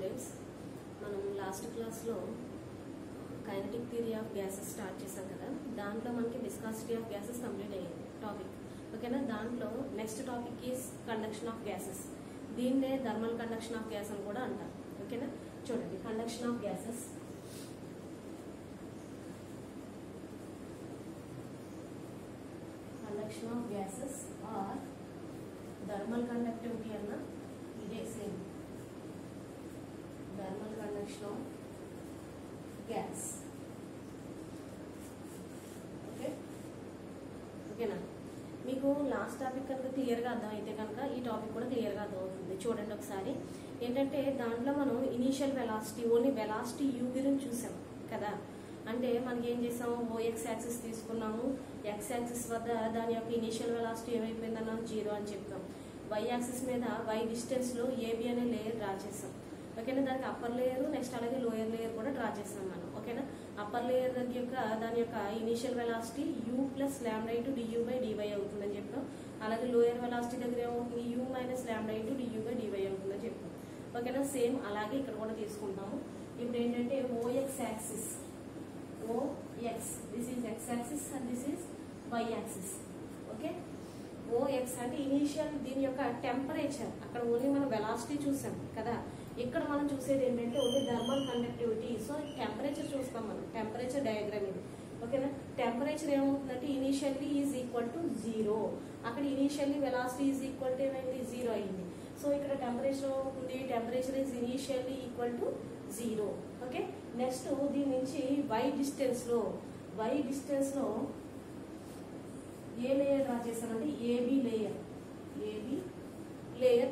Students, మనం last క్లాస్లో kinetic theory of gases start చేసాం కదా. దాంట్లో మనకి విస్కాసిటీ ఆఫ్ గ్యాసెస్ కంప్లీట్ అయ్యింది టాపిక్. ఓకేనా. దాంట్లో next topic is conduction of gases. దీన్నే థర్మల్ కండక్షన్ ఆఫ్ గ్యాస్ అని కూడా అంటారు. ఓకేనా. చూడండి, conduction of gases or thermal conductivity అన్న ఇదే same. Thermal conduction of gas. ఓకేనా. మీకు లాస్ట్ టాపిక్ కనుక క్లియర్గా అర్థమైతే కనుక ఈ టాపిక్ కూడా క్లియర్గా అర్థమవుతుంది. చూడండి ఒకసారి. ఏంటంటే దాంట్లో మనం initial velocity, only velocity U గురించి చూసాం కదా. అంటే మనకి ఏం చేసాము, ఓఎక్స్ యాక్సిస్ తీసుకున్నాము. ఎక్స్ యాక్సిస్ వద్ద దాని యొక్క ఇనీషియల్ వెలాసిటీ ఏమైపోయిందన్నాం, 0 అని చెప్పాం. వై యాక్సిస్ మీద వై డిస్టెన్స్లో ఏబి అనే లేయర్ డ్రా చేసాం. ఓకేనా. దానికి అప్పర్ లేయర్, నెక్స్ట్ అలాగే లోయర్ లేయర్ కూడా డ్రా చేసాం మనం. ఓకేనా. అప్పర్ లేయర్ యొక్క దాని యొక్క initial velocity u plus lambda into du by dy అవుతుందని చెప్పాం. అలాగే లోయర్ వెలాసిటీ దగ్గర ఏమవుతుంది, u minus lambda into du by dy అవుతుందని చెప్పాం. ఓకేనా. సేమ్ అలాగే ఇక్కడ కూడా తీసుకుంటాము. ఇప్పుడు ఏంటంటే OX axis, OX this is X axis and this is Y axis. Okay. OX అంటే ఇనీషియల్ దీని యొక్క టెంపరేచర్. అక్కడ ఓన్లీ మనం వెలాసిటీ చూసాం కదా. ఇక్కడ మనం చూసేది ఏంటంటే only thermal conductivity. So temperature చూస్తాం మనం, టెంపరేచర్ డయాగ్రామ్ ఇది. ఓకేనా. టెంపరేచర్ ఏమవుతుందంటే ఇనీషియల్లీ ఈజ్ ఈక్వల్ టు 0. అక్కడ initially velocity is equal to ఏమైంది, 0 అయింది. సో ఇక్కడ టెంపరేచర్ ఏమవుతుంది, temperature is initially equal to 0. Okay. Next దీని నుంచి వై డిస్టెన్స్ లో ఏ లేయర్ డ్రా చేస్తామంటే ఏబి లేయర్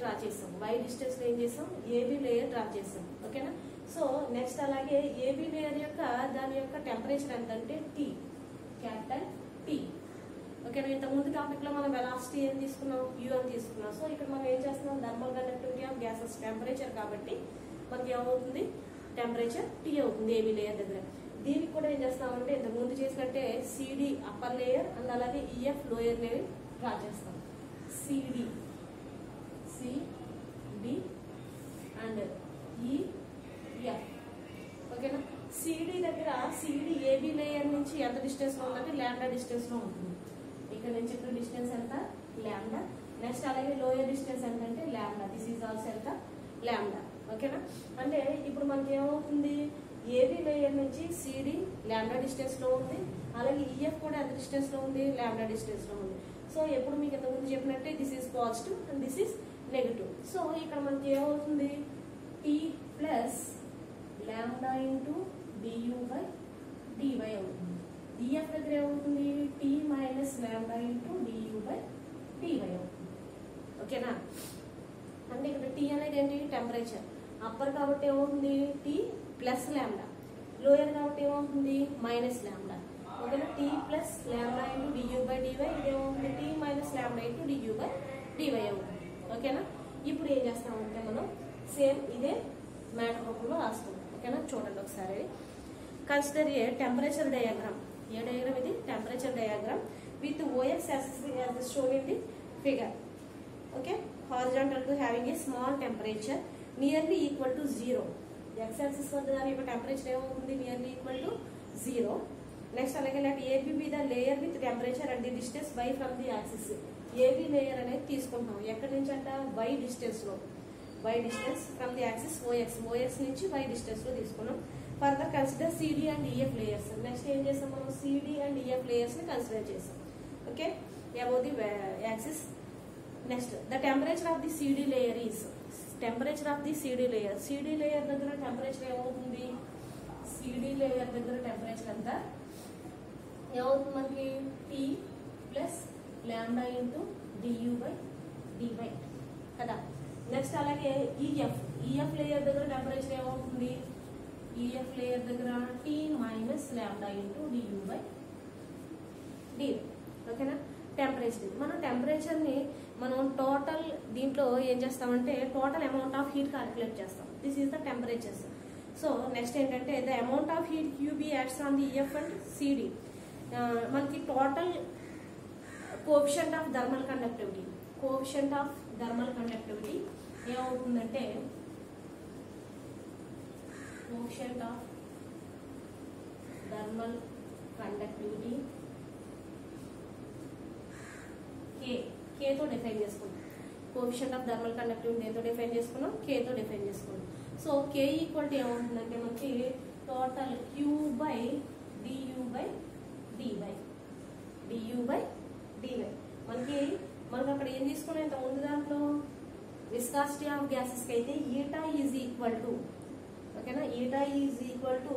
డ్రా చేస్తాం. వై డిస్టెన్స్ లో ఏం చేస్తాం, ఏబి లేయర్ డ్రా చేస్తాం. ఓకేనా. సో నెక్స్ట్ అలాగే ఏబి లేయర్ యొక్క దాని యొక్క టెంపరేచర్ ఎంత అంటే టీ, క్యాపిటల్ టీ. ఓకేనా. ఇంతకుముందు టాపిక్ లో మనం వెలాసిటీ ఏం తీసుకున్నాం, యూ అని తీసుకున్నాం. సో ఇక్కడ మనం ఏం చేస్తున్నాం, thermal conductivity of gases temperature కాబట్టి మనకి ఏమవుతుంది, టెంపరేచర్ టీ అవుతుంది ఏబి లేయర్ దగ్గర. దీనికి కూడా ఏం చేస్తామంటే ఇంతకుముందు చేసినట్టే సిడి అప్పర్ లేయర్ అండ్ అలాగే ఈఎఫ్ లోయర్ లేయర్ డ్రా చేస్తాం. CD and EF. ఓకేనా. సిడి దగ్గర సిడి ఏబి లేయర్ నుంచి ఎంత డిస్టెన్స్ లో ఉందంటే లాంబ్డా డిస్టెన్స్ లో ఉంటుంది. ఇక్కడ నుంచి ఇక్కడ డిస్టెన్స్ ఎంత, లాంబ్డా. నెక్స్ట్ అలాగే లోయర్ డిస్టెన్స్ ఎంత అంటే లాంబ్డా. దిస్ ఈజ్ ఆల్సో ఎంత, లాంబ్డా. ఓకేనా. అంటే ఇప్పుడు మనకి ఏమవుతుంది, ఏబి లేయర్ నుంచి సిడి లాంబ్డా డిస్టెన్స్ లో ఉంది. అలాగే ఈఎఫ్ కూడా ఎంత డిస్టెన్స్ లో ఉంది, లాంబ్డా డిస్టెన్స్ లో ఉంది. సో ఎప్పుడు మీకు ఇంతకుముందు చెప్పినట్టే this is positive and this is negative. So ఇక్కడ మనకి ఏమవుతుంది, T plus lambda into Diu by dy అవుతుంది. ఈఎఫ్ దగ్గర ఏమవుతుంది, T minus lambda into Diu by dy అవుతుంది. ఓకేనా. అంటే ఇక్కడ టీ అనేది ఏంటి, టెంపరేచర్. అప్పర్ కాబట్టి ఏమవుతుంది, టీ ప్లస్ లాంబ్డా. లోయర్ కాబట్టి ఏమవుతుంది, మైనస్ లాంబ్డా. ఓకేనా. T plus lambda into Diu by dy. ఇది ఏమవుతుంది, T minus lambda into Diu by dy అవుతుంది. ఓకేనా. ఇప్పుడు ఏం చేస్తామంటే మనం సేమ్ ఇదే మ్యాటర్ రూపంలో రాస్తాం. ఓకేనా. చూడండి ఒకసారి. Consider a temperature diagram. A diagram ఇది, temperature diagram with OX axis shown in the figure. Okay. Horizontal to having a small temperature nearly equal to 0. X axis వద్ద దాని యొక్క టెంపరేచర్ ఏమవుతుంది, నియర్లీ ఈక్వల్ టు 0. నెక్స్ట్ అలాగే let AB be the layer with temperature at the distance Y from the axis. AB layer అనేది తీసుకుంటాం. ఎక్కడి నుంచి అంట, వై డిస్టెన్స్ లో. Y distance from the axis OX నుంచి వై డిస్టెన్స్ లో తీసుకున్నాం. Further consider CD and EF layers. Next ఏం చేస్తాం మనం, సిడి అండ్ ఈఎఫ్ లేయర్స్ ని కన్సిడర్ చేస్తాం. Okay. About the axis. Next the temperature of the CD layer is, temperature of the CD layer. CD layer దగ్గర temperature ఏమవుతుంది, CD layer దగ్గర temperature ఎంత ఏమవుతుంది మనకి, T plus lambda into Diu by dy కదా. Next అలాగే EF layer దగ్గర temperature ఏమవుతుంది, ఈఎఫ్ లేయర్ దగ్గర T minus lambda into Diu by DY. ఓకేనా. టెంపరేచర్ మనం టెంపరేచర్ ని మనం టోటల్ దీంట్లో ఏం చేస్తామంటే total amount of heat calculate చేస్తాం. This is the temperatures. So next ఏంటంటే the amount of heat QB adds on the EF and CD. మనకి total coefficient of thermal conductivity ఏమవుతుందంటే coefficient of thermal conductivity K తో define చేసుకున్నాం. Coefficient of thermal conductivity దేంతో define చేసుకున్నాం? K తో define చేసుకున్నాం. So K equal to ఏమవుతుందంటే మనకి total Q by du by dy మనకి అక్కడ ఏం తీసుకున్నాం ఇంత ముందు దాంట్లో విస్కాసిటీ ఆఫ్ గ్యాసెస్ కి అయితే ఈటా ఈజ్ ఈక్వల్ టు ఓకేనా, ఈటా ఈజ్ ఈక్వల్ టు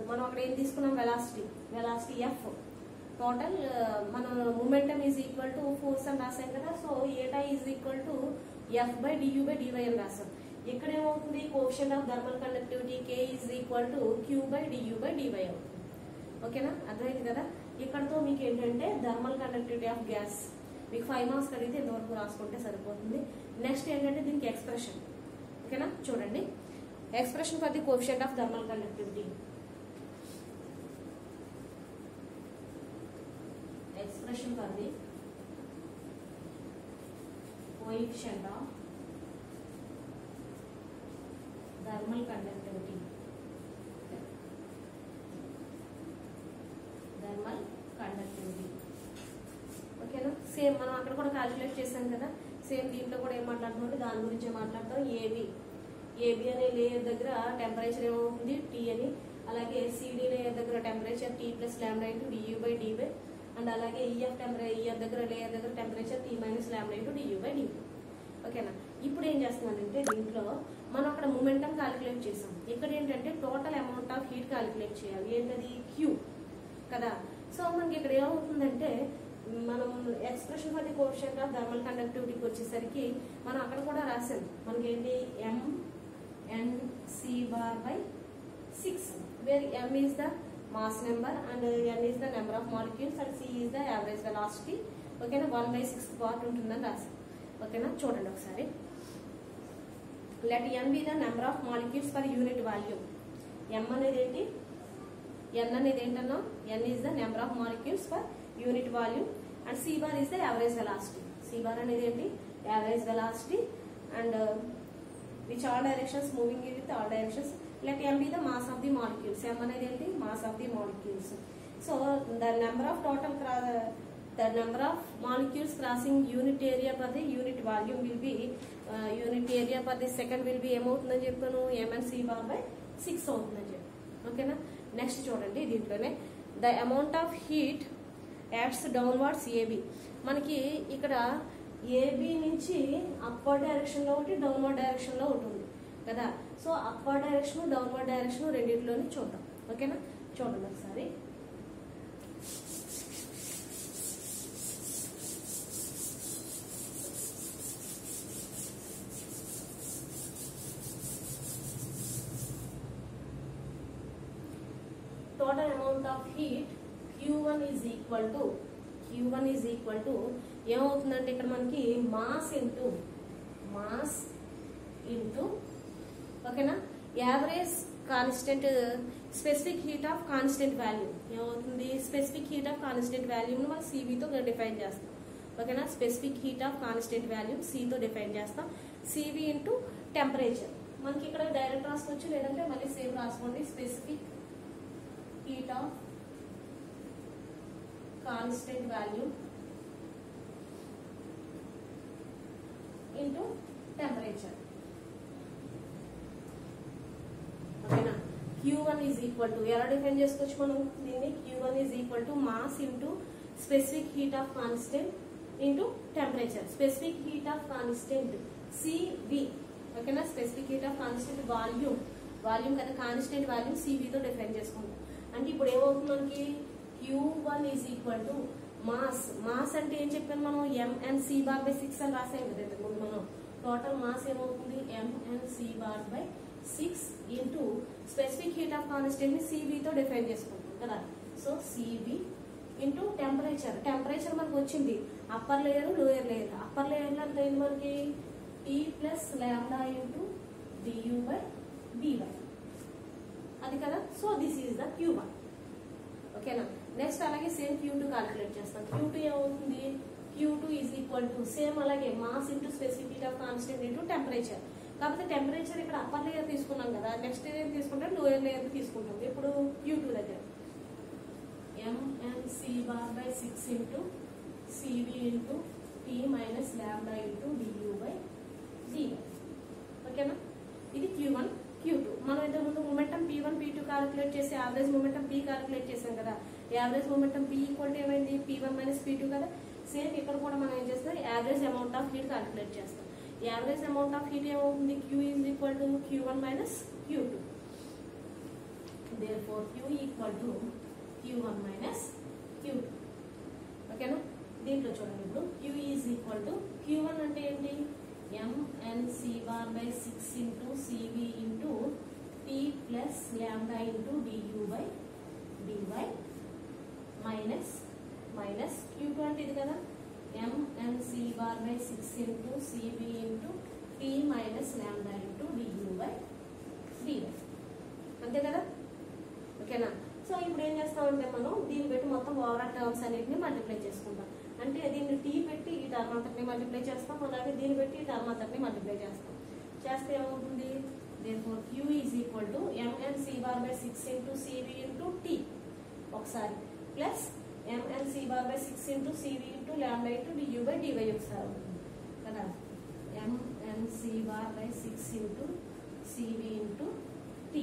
మనం అక్కడ ఏం తీసుకున్నాం వెలాసిటీ F టోటల్ మన momentum is equal to force అని రాసాం కదా. So eta is equal to F by du by dy అని రాసాం. ఇక్కడ ఏమవుతుంది coefficient of thermal conductivity K is equal to Q by du by dy అవుతుంది. ఓకేనా, అర్థమైంది కదా. ఇక్కడతో మీకు ఏంటంటే థర్మల్ కండక్టివిటీ ఆఫ్ గ్యాస్ మీకు 5 మార్క్స్ అడిగితే ఇంతవరకు రాసుకుంటే సరిపోతుంది. నెక్స్ట్ ఏంటంటే దీనికి ఎక్స్ప్రెషన్. ఓకేనా, చూడండి expression for the coefficient of thermal conductivity. Expression for the coefficient of thermal conductivity. ఓకేనా, సేమ్ మనం అక్కడ కూడా క్యాలిక్యులేట్ చేసాం కదా. సేమ్ దీంట్లో కూడా ఏం మాట్లాడుతున్నాం దాని గురించి మాట్లాడతాం. ఏబి అనే లేయర్ దగ్గర టెంపరేచర్ ఏమవుతుంది T అని, అలాగే CD లేయర్ దగ్గర temperature T plus lambda into du by dy and అలాగే EF దగ్గర లేయర్ దగ్గర temperature T minus lambda into du by dy. ఓకేనా, ఇప్పుడు ఏం చేస్తున్నానంటే దీంట్లో మనం అక్కడ మొమెంటం క్యాలిక్యులేట్ చేసాం. ఇక్కడ ఏంటంటే total amount of heat calculate చేయాలి. ఏంటది Q కదా. సో మనకి ఇక్కడ ఏమవుతుందంటే మనం expression for the coefficient of thermal కండక్టివిటీకి వచ్చేసరికి మనం అక్కడ కూడా రాసాం. మనకి ఏంటి mNc bar by 6 where m is the mass number and n is the number of molecules and c is the average velocity. ఓకేనా, 1/6 పార్ట్ ఉంటుందని రాసాం. ఓకేనా, చూడండి ఒకసారి. Let n be the number of molecules per unit volume. m అనేది ఏంటి, n అనేది ఏంటన్నా, n is the number of molecules per unit volume and c bar is the average velocity. c bar అనేది ఏంటి, average velocity and which all directions moving with all directions. Let m be the mass of the molecules. m అనేది ఏంటి, mass of the molecules. So the number of molecules crossing unit area per the unit volume will be unit area per the second will be ఏమవుతుందని చెప్పాను, mNc bar by 6 అవుతుందని చెప్పాను. ఓకేనా, next చూడండి దీంట్లోనే the amount of heat acts downwards AB. మనకి ఇక్కడ AB నుంచి అప్వర్డ్ డైరెక్షన్ లో ఒకటి డౌన్వర్డ్ డైరెక్షన్ లో ఉంటుంది కదా. So upward direction downward direction రెండింటిలోని చూద్దాం. ఓకేనా, చూడండి ఒకసారి. Total amount of heat Q1 is equal to ఏమవుతుందంటే ఇక్కడ మనకి మాస్ ఇంటూ ఓకేనా average constant specific heat of constant value ఏమవుతుంది, స్పెసిఫిక్ హీట్ ఆఫ్ కాన్స్టెంట్ వాల్యూని మనం CV తో డిఫైన్ చేస్తాం. ఓకేనా, specific heat of constant value C తో డిఫైన్ చేస్తాం. CV into temperature. మనకి ఇక్కడ డైరెక్ట్ రాసుకోవచ్చు, లేదంటే మళ్ళీ సేమ్ రాసుకోండి. Specific heat of constant value into temperature. ఓకేనా, Q1 is equal to ఎలా డిఫైన్ చేసుకోవచ్చు మనం దీన్ని, Q1 is equal to mass into specific heat of constant into temperature. Specific heat of constant CV. ఓకేనా, specific heat of constant volume కదా, constant volume CV తో define చేసుకుంటాం. అంటే ఇప్పుడు ఏమవుతుంది మనకి Q1 is equal to mass అంటే ఏం చెప్పాను మనం, mNc bar by 6 అని రాసాం కదా ఇంతకుముందు మనం. టోటల్ మాస్ ఏమవుతుంది, mNc bar by 6 into specific heat of constant ని CV తో డిఫైన్ చేసుకుంటాం కదా. సో CV ఇంటూ టెంపరేచర్ మనకు వచ్చింది upper layer lower layer. Upper layer లో ఎంత అయింది మనకి T plus lambda into du by dy అది కదా. So this is the Q1. ఓకేనా, నెక్స్ట్ అలాగే సేమ్ Q2 క్యాలిక్యులేట్ చేస్తాం. Q2 ఏమవుతుంది, Q2 is equal to same అలాగే mass into specific heat of constant into temperature. కాకపోతే టెంపరేచర్ ఇక్కడ upper layer తీసుకున్నాం కదా, నెక్స్ట్ ఏం తీసుకుంటాం, లోయర్ లేయర్ తీసుకుంటాం. ఇప్పుడు Q2 దగ్గర mnc/6 into CV into T minus lambda into du/dy. ఓకేనా? ఇది Q1 Q2. మనం ఇంతకుముందు మొమెంటం P1 P2 క్యాలిక్యులేట్ చేసి యావరేజ్ మొమెంటం P క్యాలిక్యులేట్ చేసాం కదా. Average momentum P equal to ఏమైంది, P1 మైనస్ P2 కదా. సేమ్ ఇక్కడ కూడా మనం ఏం చేస్తాం, average amount of heat calculate చేస్తాం. యావరేజ్ అమౌంట్ ఆఫ్ హీట్ ఏమవుతుంది, Q is equal to Q1 minus Q2. therefore Q equal to Q1 minus Q2. ఓకేనా? దీంట్లో చూడండి, ఇప్పుడు Q is equal to Q1 అంటే ఏంటి, mnc/6 into CV into T plus lambda into du/dy minus Q2 అంటే ఇది కదా, mnc/6 into CV into T minus lambda into du/dy. అంతే కదా? ఓకేనా? సో ఇప్పుడు ఏం చేస్తామంటే మనం దీన్ని పెట్టి మొత్తం ఓవరాల్ టర్మ్స్ అన్నిటిని మల్టిప్లై చేసుకుంటాం. అంటే దీన్ని T పెట్టి ఈ టర్మ్ అంతటిని మల్టిప్లై చేస్తాం, అలాగే దీన్ని పెట్టి ఈ టర్మ్ అంతటిని మల్టిప్లై చేస్తాం. చేస్తే ఏమవుతుంది, therefore Q is equal to mnc/6 into CV into T ఒకసారి plus mnc/6 into CV into lambda into du/dy ఒకసారి అవుతుంది కదా. mnc/6 into CV into T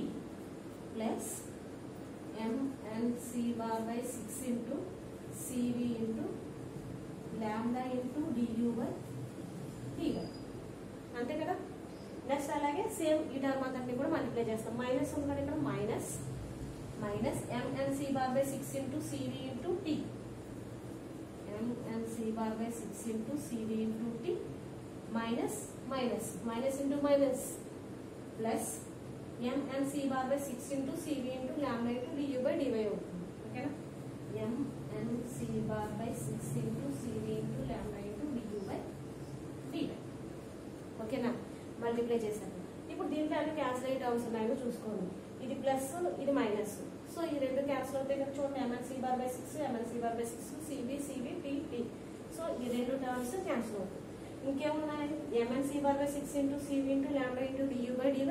plus mnc/6 into CV into lambda into du/dy. అంతే కదా? Next అలాగే same ఈ term అంతటిని కూడా మల్టిప్లై చేస్తాం. మైనస్ ఉంది కదా ఇక్కడ, minus mnc/6 into CV into T, mnc/6 into CV into T minus into minus plus mnc/6 into CV into lambda into du/dy అవుతుంది. ఓకేనా? mnc/6 into CV into lambda into du/dy. ఓకేనా? Multiply చేశాను. ఇప్పుడు దీంట్లో అన్ని క్యాన్సిల్ అయ్యే terms ఉన్నాయో చూసుకోండి. ఇది ప్లస్, ఇది మైనస్. సో ఈ రెండు క్యాన్సిల్ అవుతాయి కదా చూడండి, mnc/6 CV T. సో ఈ రెండు టర్మ్స్ క్యాన్సిల్ అవుతాయి. ఇంకేమున్నాయి, mnc/6 into CV into lambda into du/dy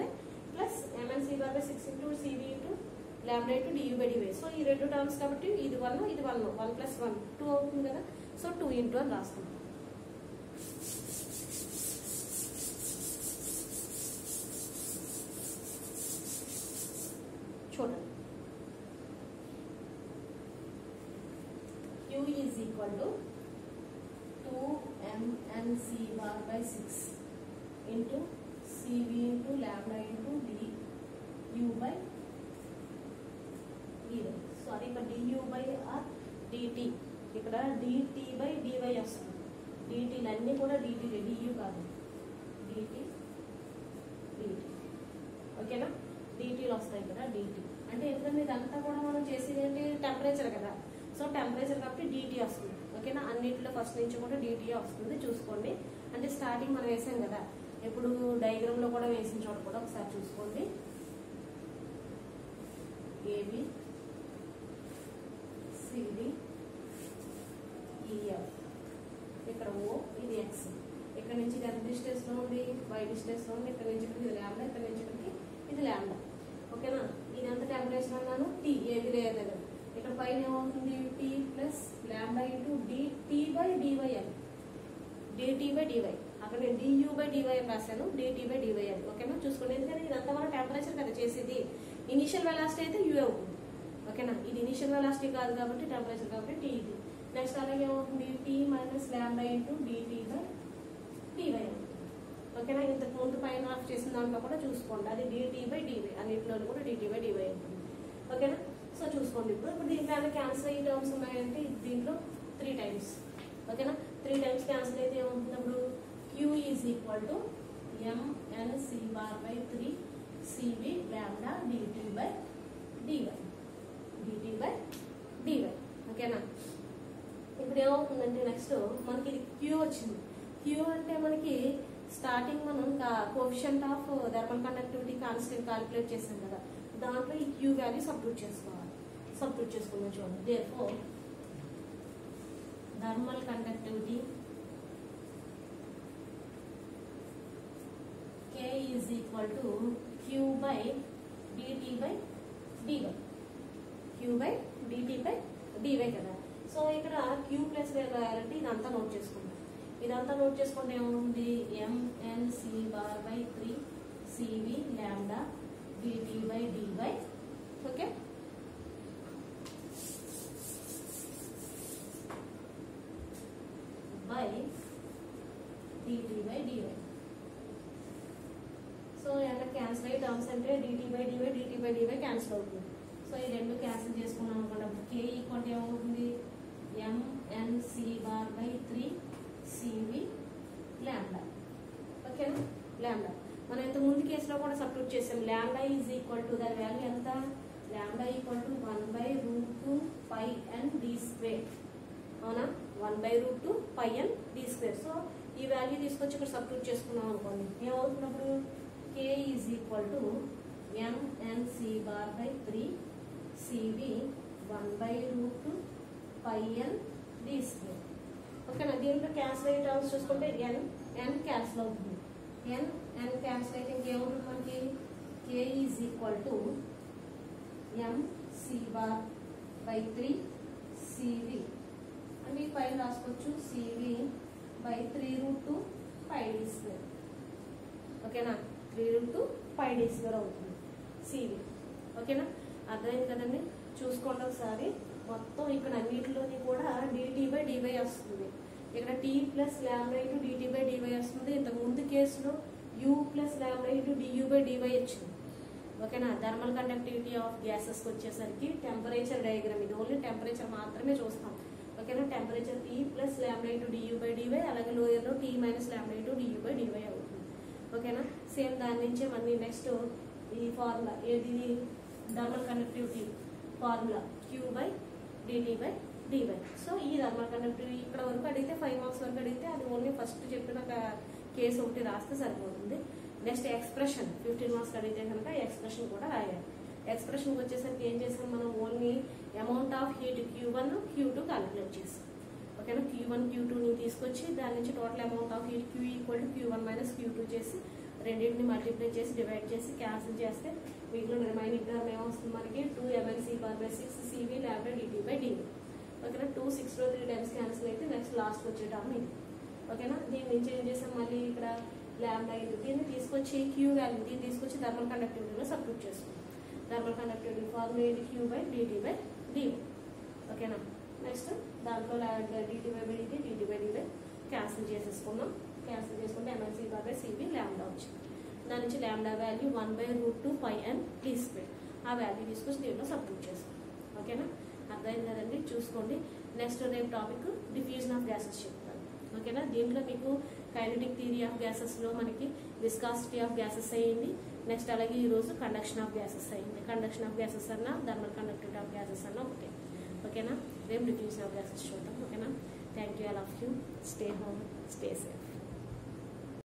plus mnc/6 into CV into lambda into du/dy. So ఈ రెండు టర్మ్స్ కాబట్టి ఇది 1 ఇది 1 ప్లస్ 1 2 అవుతుంది కదా. సో 2 ఇంటూ అని రాస్తాం. చూడండి, Q is equal to 2mnc/6 into CV into lambda into du/dy. Sorry, ఇక్కడ du/dt, ఇక్కడ dt/dy వస్తుంది. dt అన్నీ కూడా dt, du కాదు, dt. ఓకేనా? dtలు వస్తాయి కదా, dt అంటే ఎందుకంటే ఇదంతా కూడా మనం చేసేది ఏంటి, టెంపరేచర్ కదా. సో టెంపరేచర్ కాబట్టి dt వస్తుంది. ఓకేనా? అన్నింటిలో ఫస్ట్ నుంచి కూడా dt వస్తుంది చూసుకోండి. అంటే స్టార్టింగ్ మనం వేసాం కదా, ఇప్పుడు డయాగ్రామ్ లో కూడా వేసిన చోట కూడా ఒకసారి చూసుకోండి. AB CD EF, ఇక్కడ O, ఇది X. ఇక్కడ నుంచి ఇది ఎంత డిస్టెన్స్ లో ఉంది, y డిస్టెన్స్ లో ఉంది. ఇక్కడ నుంచి ఇది లాంబ్డా, ఇక్కడ నుంచి ఇక్కడికి ఇది లాంబ్డా. ఓకేనా? ఇది ఎంత టెంపరేచర్ అన్నాను, T ఏది లేయర్ దగ్గర. ఇక్కడ పైన ఏమవుతుంది, T plus lambda into dt/dy అని, dt/dy. అక్కడ నేను du/dy అని రాశాను, dt/dy అని. ఓకేనా? చూసుకోండి, ఎందుకంటే ఇదంతా మన టెంపరేచర్ కదా చేసేది. ఇనిషియల్ వెలాసిటీ అయితే u అవుతుంది. ఓకేనా? ఇది ఇనిషియల్ వెలాసిటీ కాదు కాబట్టి టెంపరేచర్ కాబట్టి T ఇది. నెక్స్ట్ అలాగే ఏమవుతుంది, T minus lambda into dt/dy అవుతుంది. ఓకేనా? ఇంతకు ముందు పైన ఆఫ్ చేసిన దాంట్లో కూడా చూసుకోండి, అది dt/dy, అన్నింటిలో కూడా dt/dy అవుతుంది. ఓకేనా? సో చూసుకోండి, ఇప్పుడు దీంట్లో అన్ని క్యాన్సిల్ అయ్యే టర్మ్స్ ఉన్నాయంటే దీంట్లో 3 టైమ్స్. ఓకేనా? 3 టైమ్స్ క్యాన్సిల్ అయితే ఏమవుతుంది, అప్పుడు Q is equal to mnc/3 CV lambda dt/dy. ఓకేనా? ఇప్పుడు ఏమవుతుందంటే నెక్స్ట్ మనకి ఇది Q వచ్చింది. Q అంటే మనకి స్టార్టింగ్ మనం coefficient of thermal conductivity constant calculate చేసాం కదా, దాంట్లో ఈ Q వాల్యూ సబ్స్టిట్యూట్ చేసుకోవాలి. సబ్స్టిట్యూట్ చేసుకుందాం చూడండి. therefore thermal conductivity K K is equal to Q by dt by dy. Q by dt by dy కదా. సో ఇక్కడ Q ప్లస్ రాయాలంటే ఇదంతా నోట్ చేసుకుంటాం. ఇదంతా నోట్ చేసుకుంటే ఏముంది, MNC bar by 3 CV lambda dt by dy. Okay, by dt by dy. So ఇలా cancel అయ్యి టర్మ్స్ అంటే dt by dy క్యాన్సిల్ అవుతుంది. సో ఈ రెండు క్యాన్సిల్ చేసుకున్నాం అనుకోండి, K ఈక్వల్ ఏమవుతుంది, MNC bar by 3 CV lambda. ఓకేనా, లాంబ్డా మనం ఇంత ముందు కేసులో కూడా సబ్స్టిట్యూట్ చేసాం. లాంబ్డా ఈజ్ ఈక్వల్ టు దాని వాల్యూ ఎంత, lambda equal to 1/√2 pi n d square. అవునా, 1/√2 pi n d square. So ఈ వాల్యూ తీసుకొచ్చి ఇక్కడ సబ్స్టిట్యూట్ చేసుకున్నాం అనుకోండి, ఏమవుతున్నప్పుడు K is equal to MNC bar by 3 CV 1/√2 pi n d square. ఓకేనా, దీంట్లో క్యాన్సిల్ అయ్యే టర్మ్స్ చూసుకుంటే n క్యాన్సిల్ అవుతుంది. n క్యాన్సిల్ అయితే ఇంకేముంటుంది మనకి, K is equal to MC bar by 3 CV అంటే ఈ పైన రాసుకోవచ్చు, CV by 3√2 pi d square. ఓకేనా, 3√2 పై d స్క్వేర్ అవుతుంది CV. ఓకేనా, అర్థమైంది కదండి. చూసుకోండి ఒకసారి మొత్తం ఇక్కడ అన్నిటిలోని కూడా dt by dy వస్తుంది. ఇక్కడ t plus lambda into dt by dy వస్తుంది. ఇంతకు ముందు కేసులో u plus lambda into du by dy వచ్చింది. ఓకేనా, థర్మల్ కండక్టివిటీ ఆఫ్ గ్యాసెస్కి వచ్చేసరికి టెంపరేచర్ డయాగ్రామ్, ఇది ఓన్లీ టెంపరేచర్ మాత్రమే చూస్తాం. ఓకేనా, temperature T plus lambda into du by dy, అలాగే లోయర్లో T minus lambda into du by dy అవుతుంది. ఓకేనా, సేమ్ దాని నుంచే మళ్ళీ నెక్స్ట్ ఈ ఫార్ములా ఏది, thermal conductivity formula Q by dt by dy. So ఈ థర్మల్ కండక్టివిటీ ఇక్కడ వరకు అడిగితే 5 మార్క్స్ వరకు అడిగితే అది ఓన్లీ ఫస్ట్ చెప్పిన కేసు ఒకటి రాస్తే సరిపోతుంది. నెక్స్ట్ ఎక్స్ప్రెషన్ 15 మార్క్స్ అడిగితే కనుక ఎక్స్ప్రెషన్ కూడా రాయాలి. ఎక్స్ప్రెషన్కి వచ్చేసరికి ఏం చేసాం మనం, only amount of heat Q1 Q2 calculate చేసాం. ఓకేనా, Q1 Q2ని తీసుకొచ్చి దాని నుంచి total amount of heat Q equal to Q1 minus Q2 చేసి రెండింటిని మల్టిప్లై చేసి డివైడ్ చేసి క్యాన్సిల్ చేస్తే వీటిలో రిమైనింగ్ టర్మ్ ఏమొస్తుంది మనకి, 2 MNC bar by 6 CV lambda dt by dy. ఓకేనా, 2 6లో 3 టైమ్స్ క్యాన్సిల్ అయితే నెక్స్ట్ లాస్ట్ వచ్చే టర్మ్ ఇది. ఓకేనా, దీని నుంచి ఏం చేసాం, మళ్ళీ ఇక్కడ లాంబ్డా ఇది దీన్ని తీసుకొచ్చి Q వాల్యూ దీన్ని తీసుకొచ్చి థర్మల్ కండక్టివిటీలో సబ్స్టిట్యూట్ చేసుకుంటాం. థర్మల్ కండక్టివిటీ ఫార్ములా ఏంటి, Q by dt by dy. ఓకేనా, నెక్స్ట్ దాంట్లో dt by dy క్యాన్సిల్ చేసేసుకున్నాం. క్యాన్సిల్ చేసుకుంటే MNC bar by CV lambda వచ్చింది. దాని నుంచి lambda value 1/√2 pi n d square. ఆ వాల్యూ తీసుకొచ్చి దీంట్లో సబ్స్టిట్యూట్ చేస్తాం. ఓకేనా, అర్థమైంది కదండి. చూసుకోండి, నెక్స్ట్ రేపు టాపిక్ డిఫ్యూజన్ ఆఫ్ గ్యాసెస్ చెప్తాను. ఓకేనా, దీంట్లో మీకు కైనెటిక్ థియరీ ఆఫ్ గ్యాసెస్లో మనకి విస్కాసిటీ ఆఫ్ గ్యాసెస్ అయ్యింది. నెక్స్ట్ అలాగే ఈరోజు కండక్షన్ ఆఫ్ గ్యాసెస్ అయ్యింది. కండక్షన్ ఆఫ్ గ్యాసెస్ అన్నా థర్మల్ కండక్టివిటీ ఆఫ్ గ్యాసెస్ అన్నా ఒకటే. ఓకేనా, రేపు డిఫ్యూజన్ ఆఫ్ గ్యాసెస్ చూద్దాం. ఓకేనా, thank you all of you. Stay home, stay safe.